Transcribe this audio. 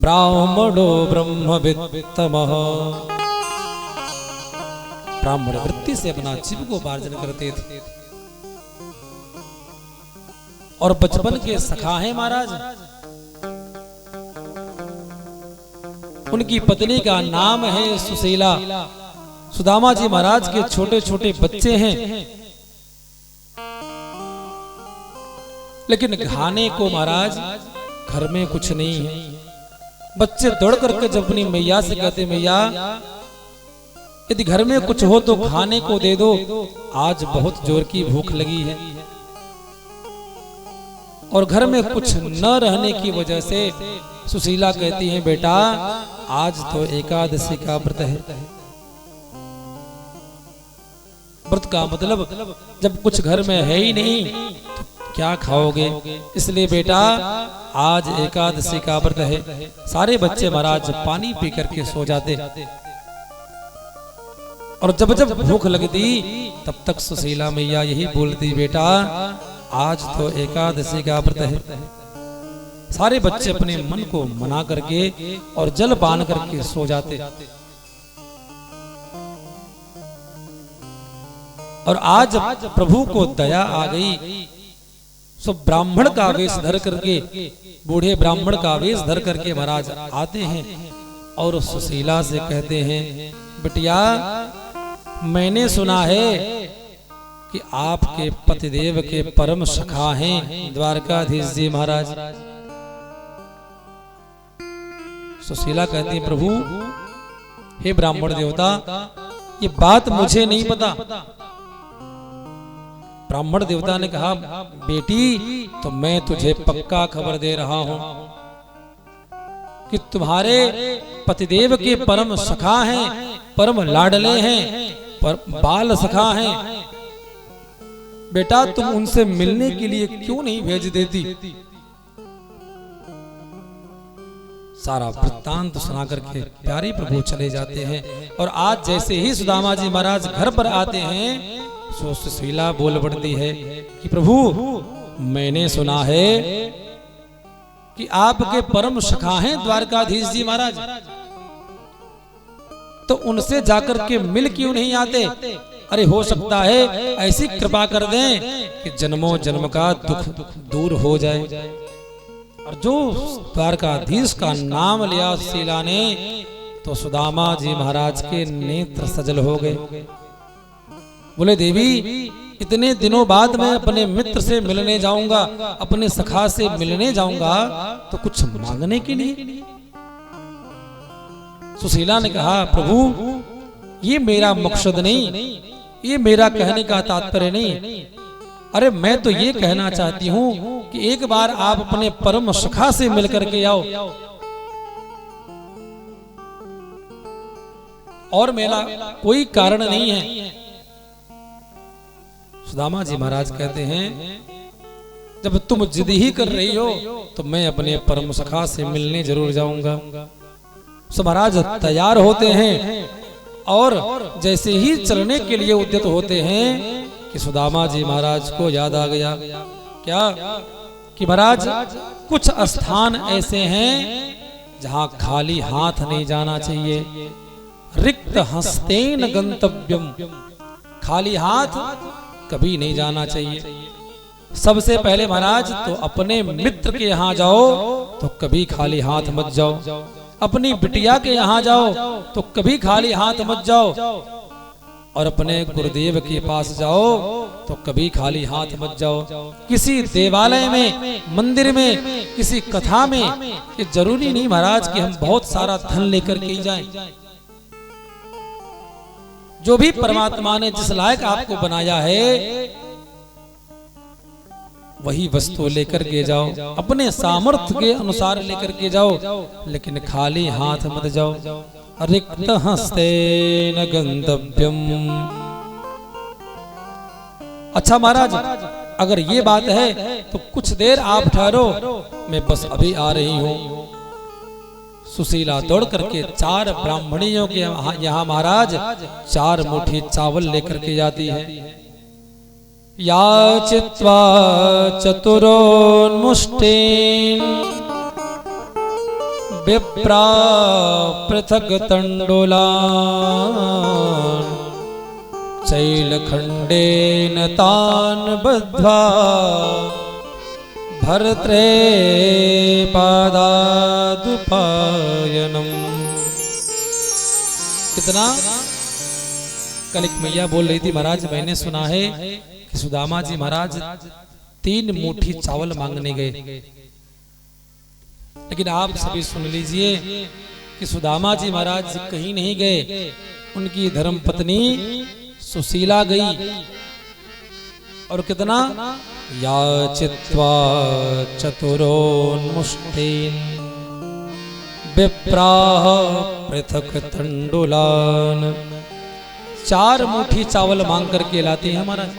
ब्राह्मणो ब्रह्मवित्तमः। ब्राह्मण वृत्ति से अपना जीविकोपार्जन करते थे और बचपन के सखा हैं महाराज। उनकी पत्नी का नाम है सुशीला। सुदामा जी महाराज के छोटे छोटे बच्चे हैं, लेकिन खाने को महाराज घर में कुछ नहीं है। बच्चे दौड़ करके जब अपनी मैया से कहते, मैया यदि घर में कुछ हो तो खाने को दे दो, आज बहुत जोर की भूख लगी है। और घर में कुछ न रहने की वजह से सुशीला कहती है, बेटा आज तो एकादशी का व्रत है। व्रत का मतलब जब कुछ घर में है ही नहीं तो क्या खाओगे, इसलिए बेटा आज एकादशी का व्रत है। सारे बच्चे महाराज पानी पी करके सो जाते और जब जब भूख लगती तब तक सुशीला मैया यही बोलती, बेटा आज तो एकादशी का व्रत है। सारे बच्चे अपने मन को मना करके और जल पान करके सो जाते। और आज प्रभु को दया आ गई, सब ब्राह्मण का वेश धर करके, बूढ़े ब्राह्मण का वेश धर करके महाराज आते हैं और सुशीला से कहते हैं, बिटिया मैंने सुना है कि आपके पतिदेव के परम सखा हैं द्वारकाधीश जी महाराज। सुशीला कहती है, प्रभु हे ब्राह्मण देवता ये बात मुझे नहीं पता। ब्राह्मण देवता ने कहा, बेटी तो मैं तुझे पक्का खबर दे रहा हूं कि तुम्हारे पतिदेव के परम सखा हैं, परम लाडले हैं, बाल सखा हैं। बेटा तुम उनसे मिलने के लिए क्यों नहीं भेज देती। सारा वृत्तांत सुना करके प्यारे प्रभु चले जाते हैं। और आज जैसे ही सुदामा जी महाराज घर पर आते हैं, सुशीला बोल पड़ती है कि प्रभु मैंने सुना है कि आपके परम सखा हैं द्वारकाधीश जी महाराज, तो उनसे जाकर के मिल क्यों नहीं आते। अरे हो सकता है ऐसी कृपा कर दें कि जन्मों जन्म का दुख दूर हो जाए। और जो द्वारकाधीश का नाम लिया सुशीला ने, तो सुदामा जी महाराज के नेत्र सजल हो गए। बोले, देवी इतने दिनों बाद मैं अपने मित्र से मिलने जाऊंगा, अपने सखा से मिलने जाऊंगा, तो कुछ मांगने के लिए। सुशीला ने कहा, प्रभु ये मेरा मकसद नहीं, ये मेरा कहने का तात्पर्य नहीं। अरे मैं तो ये कहना चाहती हूँ कि एक बार आप अपने परम सखा से मिलकर के आओ, और मेरा कोई कारण नहीं है। सुदामा जी महाराज कहते हैं, जब तुम जिद ही कर रही हो तो मैं अपने परम सखा से मिलने जरूर जाऊंगा। सो महाराज तैयार होते हैं और जैसे ही चलने के लिए उद्यत होते हैं कि सुदामा जी महाराज को याद आ गया, क्या कि महाराज कुछ स्थान ऐसे हैं जहां खाली हाथ नहीं जाना चाहिए। रिक्त हस्तेन गंतव्यम, खाली हाथ कभी नहीं जाना चाहिए। सबसे पहले महाराज तो अपने मित्र के यहाँ जाओ तो कभी खाली हाथ मत जाओ, अपनी बिटिया के यहाँ जाओ तो कभी खाली हाथ मत जाओ, और अपने गुरुदेव के पास जाओ तो कभी खाली हाथ मत जाओ। किसी देवालय में, मंदिर में, किसी कथा में, ये जरूरी नहीं महाराज कि हम बहुत सारा धन लेकर के ही जाएं। जो भी परमात्मा ने जिस लायक आपको बनाया है वही वस्तु लेकर के जाओ, अपने सामर्थ्य के अनुसार लेकर के जाओ, लेकिन खाली हाथ मत जाओ। रिक्त हस्तेन गंतव्यम। अच्छा महाराज अगर ये बात है तो कुछ देर आप ठहरो, मैं बस अभी आ रही हूं। सुशीला दौड़ करके 4 ब्राह्मणियों के यहाँ महाराज 4 मुट्ठी चावल लेकर के जाती है। याचित्वा चतुरोन्मुष्टिं विप्रा पृथक तंडुलान शैलखंडेन तान बद्ध्वा भर्त्रे पादादुपायनम। कितना कल एक मैया बोल रही थी, महाराज मैंने सुना है कि सुदामा जी महाराज 3 मुट्ठी चावल मांगने गए, लेकिन आप सभी सुन लीजिए कि सुदामा जी महाराज कहीं नहीं गए, उनकी धर्म पत्नी सुशीला गई। और कितना याचित्वा चतुरोन्मुष्टेन विप्राः पृथक तंडुलान। 4 मुट्ठी चावल मांग करके लाते हैं महाराज।